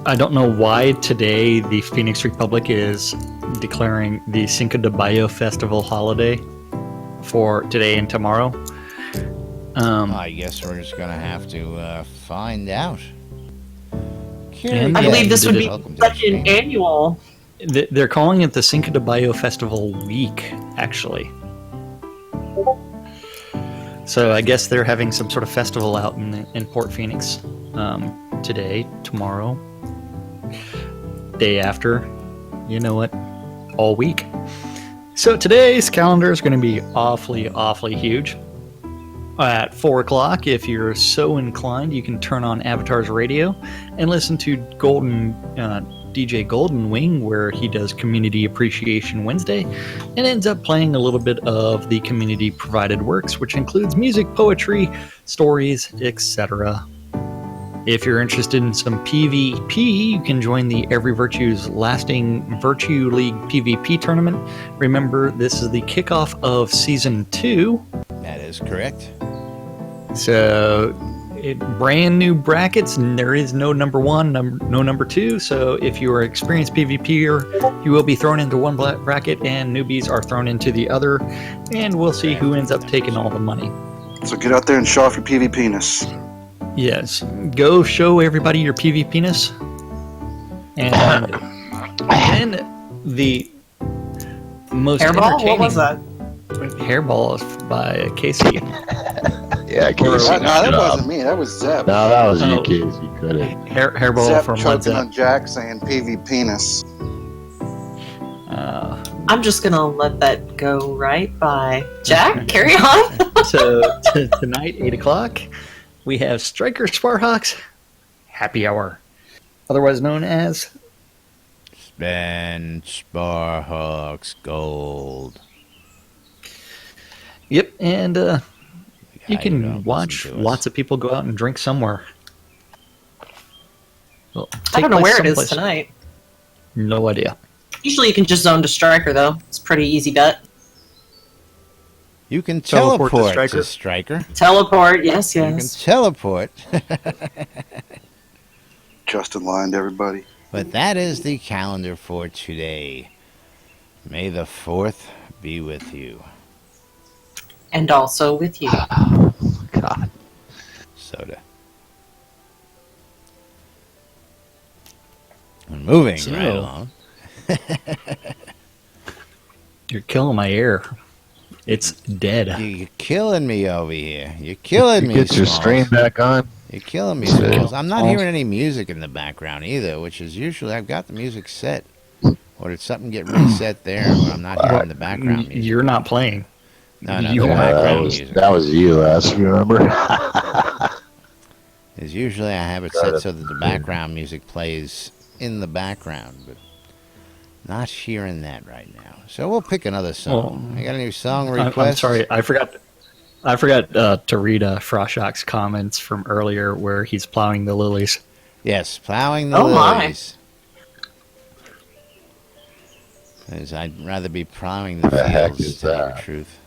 I don't know why today the Phoenix Republic is declaring the Cinco de Mayo festival holiday for today and tomorrow. I guess we're just gonna have to find out. And I believe this would be Welcome to the such an stream. annual. They're calling it the Cinco de Mayo Festival Week, actually. So I guess they're having some sort of festival out in Port Phoenix today, tomorrow, day after. You know what? All week. So today's calendar is going to be awfully, awfully huge. At 4 o'clock, if you're so inclined, you can turn on Avatar's radio and listen to DJ Golden Wing, where he does Community Appreciation Wednesday and ends up playing a little bit of the community provided works, which includes music, poetry, stories, etc. If you're interested in some PvP, you can join the Every Virtue's Lasting Virtue League PvP tournament. Remember, this is the kickoff of Season 2. That is correct. So, brand new brackets, and there is no number 1, no number 2. So, if you are an experienced PvPer, you will be thrown into one bracket, and newbies are thrown into the other, and we'll see who ends up taking all the money. So get out there and show off your PvP-ness. Yes, go show everybody your PvP-ness. And then the most Hairball? What entertaining was that? Hairball by Casey. Yeah, Casey. No, that wasn't me. That was Zep. No, that was you, Oh. Casey. Couldn't. Hairball Zep from Led choking Zepp. on Jack saying PvP-ness. I'm just gonna let that go right by. Jack, carry on. So tonight, 8 o'clock, we have Striker Sparhawks Happy Hour, otherwise known as Spend Sparhawks Gold. Yep, and you I don't can watch listen to us. lots of people go out and drink somewhere. Well, I don't know where it is someplace. tonight. No idea. Usually you can just zone to Striker, though. It's a pretty easy bet. You can Teleport to teleport to Striker. Striker. Teleport, yes, You can yes. teleport. Just in line to everybody. But that is the calendar for today. May the 4th be with you. And also with you. God. Soda. We're moving So- right along. You're killing my air. It's dead. You're killing me over here. You're killing You me, get your Smalls. stream back on. You're killing me, Okay. Smalls. I'm not Smalls. hearing any music in the background either, which is usually I've got the music set. Or did something get reset there where I'm not hearing the background music? You're not playing. No, you the are- background music. that was you, last. Remember? Is usually I have it set so that the background music plays in the background, but not hearing that right now. So we'll pick another song. I got a new song request. I'm sorry, I forgot to read Froshock's comments from earlier where he's plowing the lilies. Yes, plowing the Oh, my. lilies. 'Cause I'd rather be plowing the The heck fields, is to tell you the that? truth.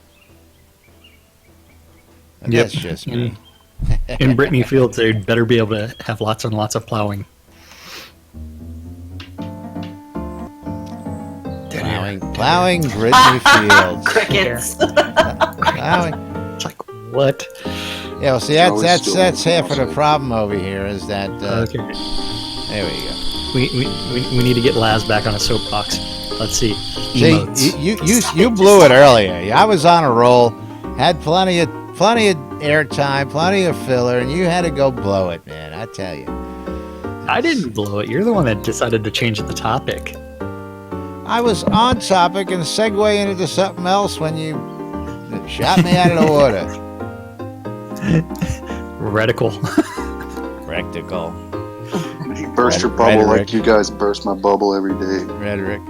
But Yep. that's just me. In Brittany Fields, they'd better be able to have lots and lots of plowing. Plowing Brittany Fields. Crickets. Plowing. It's like, what? Yeah, well, see, always that's still half of the outside. problem over here is that. Okay. There we go. We need to get Laz back on a soapbox. Let's see. See, Emotes. you blew it earlier. I was on a roll, had plenty of airtime, plenty of filler, and you had to go blow it, man. I tell you. I didn't blow it. You're the one that decided to change the topic. I was on topic and segueing into something else when you shot me out of the water. Reticle. Rectical. Burst your bubble like you guys burst my bubble every day. Rhetoric.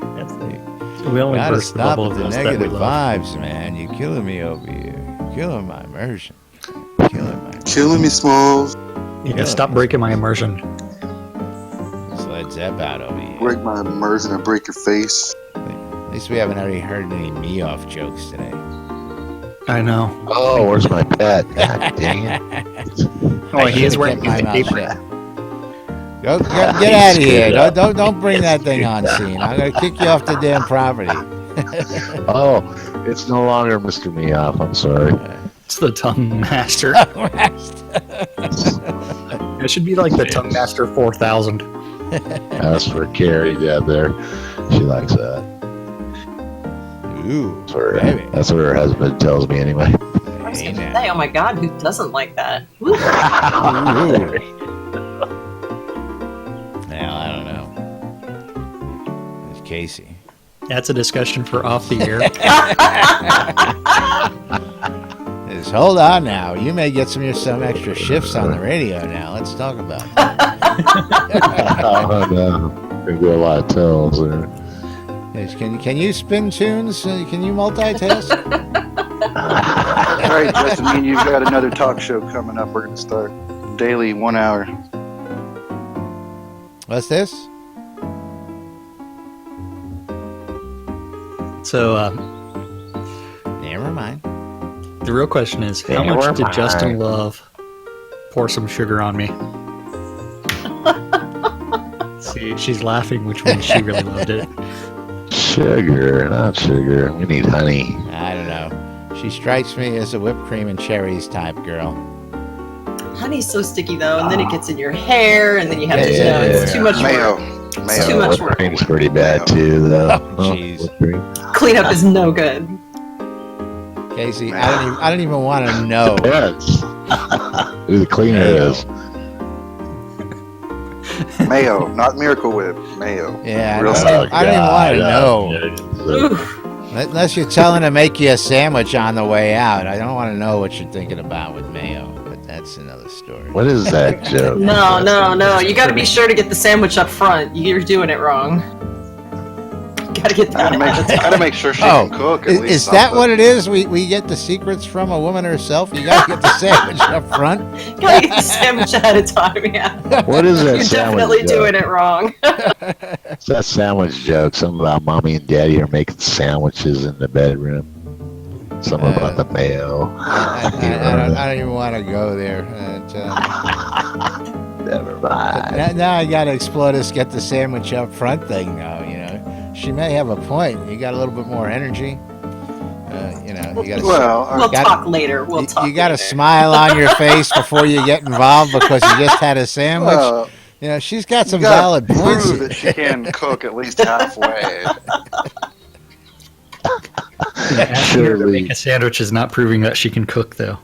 We only Gotta burst the stop bubble with of the those that we negative love. vibes, man. You're killing me over here. You're killing my immersion. Killing me, Smalls. You gotta stop breaking my immersion. Sled Zepp out over here. Break my immersion and break your face. At least we haven't already heard any me off jokes today. I know. Oh, where's my pet? God dang it. Oh, he is should've wearing kept my his mouth apron. shut. Get out of here! Screwed up. Don't bring that thing on scene. I'm gonna kick you off the damn property. Oh, it's no longer Mr. Meoff. I'm sorry. It's the Tongue Master. It should be like the Tongue Master 4000. As for Carrie down there, she likes that. Ooh, baby. That's what her husband tells me anyway. I was Hey, gonna now. say, oh my god, who doesn't like that? Woo. Now I don't know. It's Casey. That's a discussion for off the air. Just hold on now. You may get some extra shifts on the radio now. Let's talk about it. Oh no, gonna do a lot of tells there. Yes, can you spin tunes? Can you multitask? All right, Justin, me and you've got another talk show coming up. We're going to start daily 1 hour. What's this? So, Never mind. the real question is, how Yeah, much we're did Justin fine. Love pour some sugar on me? See, she's laughing, which means she really loved it. Sugar, not sugar. We need honey. I don't know. She strikes me as a whipped cream and cherries type girl. Honey's so sticky though, and then it gets in your hair, and then you have to, Yeah. it's too much Mayo. work. Mayo. too much Whipped work. cream's pretty bad too, though. Oh, jeez. Whipped cream. Cleanup is no good. Casey, I don't even want to know. Depends. Who the cleaner Mayo. is. Mayo, not Miracle Whip. Mayo. Yeah, Real I solid. don't even want to know. Oof. Unless you're telling to make you a sandwich on the way out. I don't want to know what you're thinking about with mayo, but that's another story. What is that joke? No. You got to be sure to get the sandwich up front. You're doing it wrong. You got to get that. Gotta make sure she Oh, can cook at least. Is that what it is? We get the secrets from a woman herself? You got to get the sandwich up front? Got to get the sandwich ahead of time. Yeah. What is that You're sandwich definitely joke? doing it wrong. It's that sandwich joke. Something about mommy and daddy are making sandwiches in the bedroom. Something about the mayo. I don't even want to go there. Never mind. Now I got to explore this get the sandwich up front thing now, you know. She may have a point. You got a little bit more energy. You got to Well, We'll got- talk later. We'll talk. you got a later. smile on your face before you get involved because you just had a sandwich. well, She's got some you gotta valid points. prove that she can cook at least halfway. Asking her to Surely. make a sandwich is not proving that she can cook, though.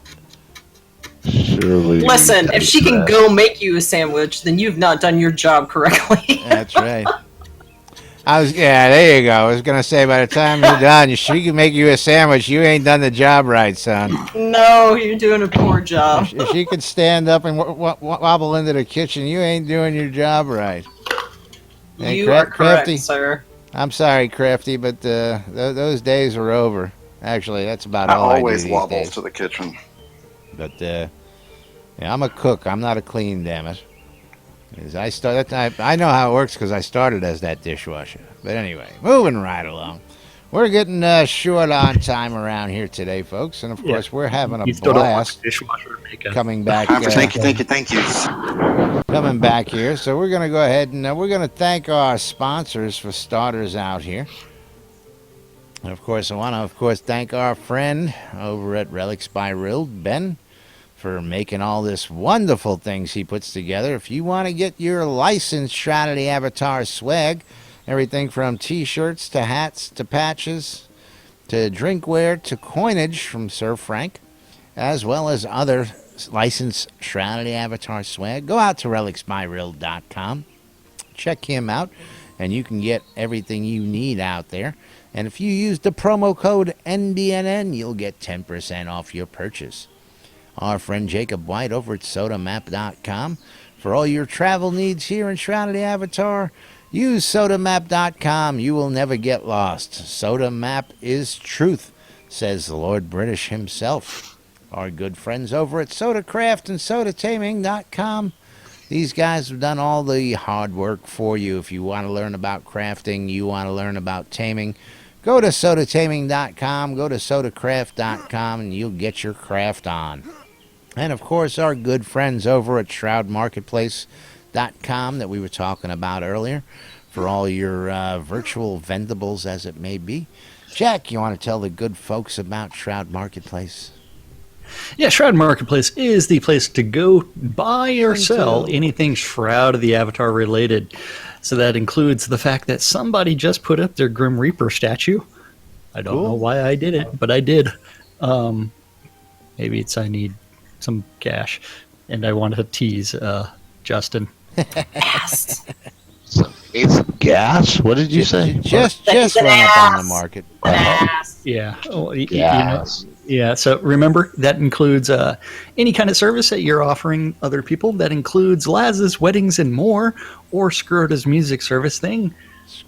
Surely. Listen, if she can go make you a sandwich, then you've not done your job correctly. That's right. There you go. I was gonna say by the time you're done, she can make you a sandwich. You ain't done the job right, son. No, you're doing a poor job. If she could stand up and wobble into the kitchen, you ain't doing your job right. Hey, You are correct, Crafty. sir. I'm sorry, Crafty, but those days are over. Actually, that's about I all I do always these wobble days. to the kitchen. But I'm a cook. I'm not a clean, damn it. 'Cause I know how it works because I started as that dishwasher. But anyway, moving right along. We're getting short on time around here today, folks, and of Yeah. course we're having a You still don't want blast the dishwasher to make a... coming back. Thank you. Coming back here. So we're going to go ahead and we're going to thank our sponsors for starters out here. And of course, I want to thank our friend over at Relics by Rild, Ben, for making all this wonderful things he puts together. If you want to get your licensed Shroud of the Avatar swag, everything from t-shirts to hats to patches to drinkware to coinage from Sir Frank, as well as other licensed Shroud of the Avatar swag, go out to relicsbyrild.com. Check him out, and you can get everything you need out there. And if you use the promo code NBNN, you'll get 10% off your purchase. our friend Jacob White over at sodamap.com. For all your travel needs here in Shroud of the Avatar, use sodamap.com. You will never get lost. Sodamap is truth, says the Lord British himself. Our good friends over at SodaCraft and SodaTaming.com. These guys have done all the hard work for you. If you want to learn about crafting, you want to learn about taming, go to SodaTaming.com, go to SodaCraft.com, and you'll get your craft on. And, of course, our good friends over at ShroudMarketplace.com that we were talking about earlier for all your virtual vendables, as it may be. Jack, you want to tell the good folks about Shroud Marketplace? Yeah, Shroud Marketplace is the place to go buy or sell anything Shroud of the Avatar related. So that includes the fact that somebody just put up their Grim Reaper statue. I don't know why I did it, but I did. Maybe it's I need some cash, and I want to tease Justin. Yes. Need some gas? What did you say? Just went up on the market. Yeah. Oh, Gas. Yeah, so remember, that includes any kind of service that you're offering other people. That includes Laz's weddings and more, or Scrota's music service thing,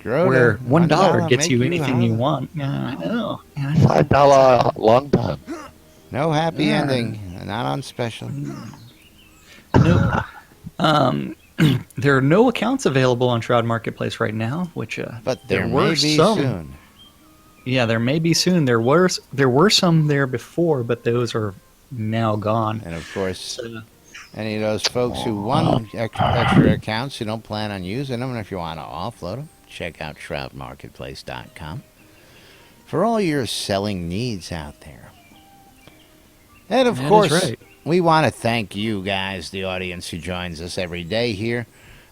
where $1 gets you anything you want. I know. $5 long time. No happy ending. Not on special. Nope. There are no accounts available on Shroud Marketplace right now, which but there were may be some. soon. Yeah, there may be soon. There were some there before, but those are now gone. And of course, any of those folks who want extra accounts who don't plan on using them, and if you want to offload them, check out ShroudMarketplace.com for all your selling needs out there. And of course, we want to thank you guys, the audience who joins us every day here,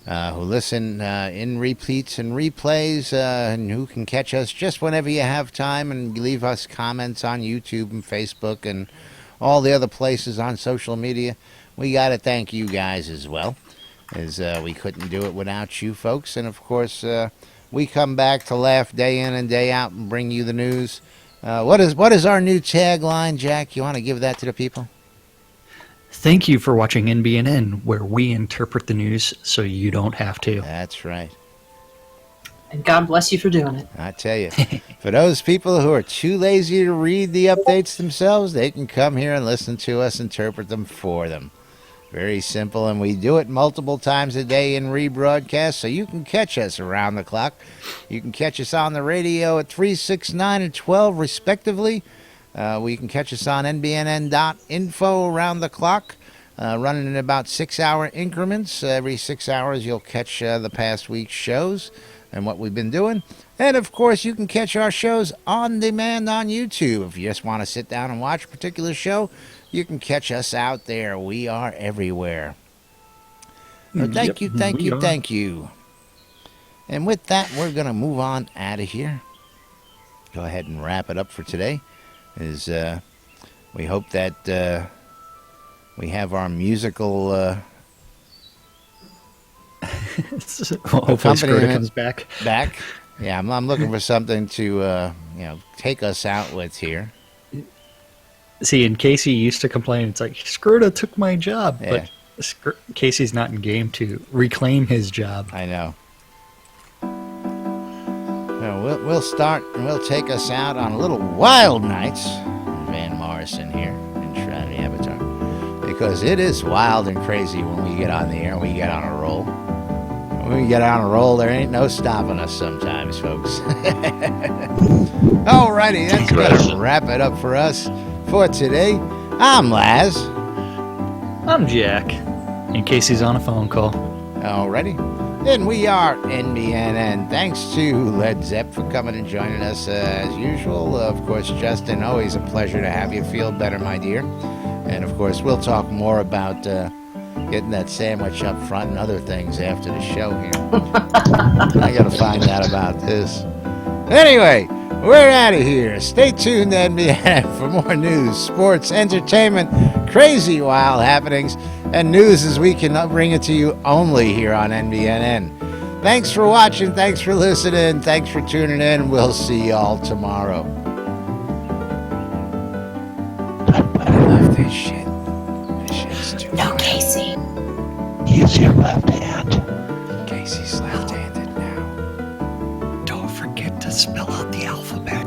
who listen in repeats and replays, and who can catch us just whenever you have time and leave us comments on YouTube and Facebook and all the other places on social media. We got to thank you guys as well, as we couldn't do it without you folks. And of course, we come back to laugh day in and day out and bring you the news. What is our new tagline, Jack? You want to give that to the people? Thank you for watching NBNN, where we interpret the news so you don't have to. That's right. And God bless you for doing it. I tell you, for those people who are too lazy to read the updates themselves, they can come here and listen to us interpret them for them. Very simple, and we do it multiple times a day in rebroadcast, so you can catch us around the clock. You can catch us on the radio at 3, 6, 9, and 12, respectively. You can catch us on NBNN.info around the clock, running in about 6-hour increments. Every 6 hours, you'll catch the past week's shows and what we've been doing. And, of course, you can catch our shows on demand on YouTube. If you just want to sit down and watch a particular show, you can catch us out there. We are everywhere. So thank you. And with that, we're going to move on out of here. Go ahead and wrap it up for today. We hope that we have our musical hopefully Scrota comes back. Yeah, I'm looking for something to take us out with here. See, and Casey used to complain, it's like, Scrota took my job, Yeah. but Casey's not in game to reclaim his job. I know. We'll start, and we'll take us out on a little Wild Nights, Van Morrison here in Shroud of the Avatar, because it is wild and crazy when we get on the air and we get on a roll. When we get on a roll, there ain't no stopping us sometimes, folks. Alrighty, that's going to wrap it up for us for today. I'm Laz. I'm Jack, in case he's on a phone call. Alrighty. And we are NBNN. Thanks to Led Zepp for coming and joining us as usual. Of course, Justin, always a pleasure to have you. Feel better, my dear. And of course, we'll talk more about getting that sandwich up front and other things after the show here. I got to find out about this. Anyway, we're out of here. Stay tuned to NBNN for more news, sports, entertainment, crazy wild happenings, and news as we can bring it to you only here on NBNN. Thanks for watching. Thanks for listening. Thanks for tuning in. We'll see y'all tomorrow. I love this shit. No, Casey. Use your left hand. Casey's left-handed now. Don't forget to spell out the alphabet.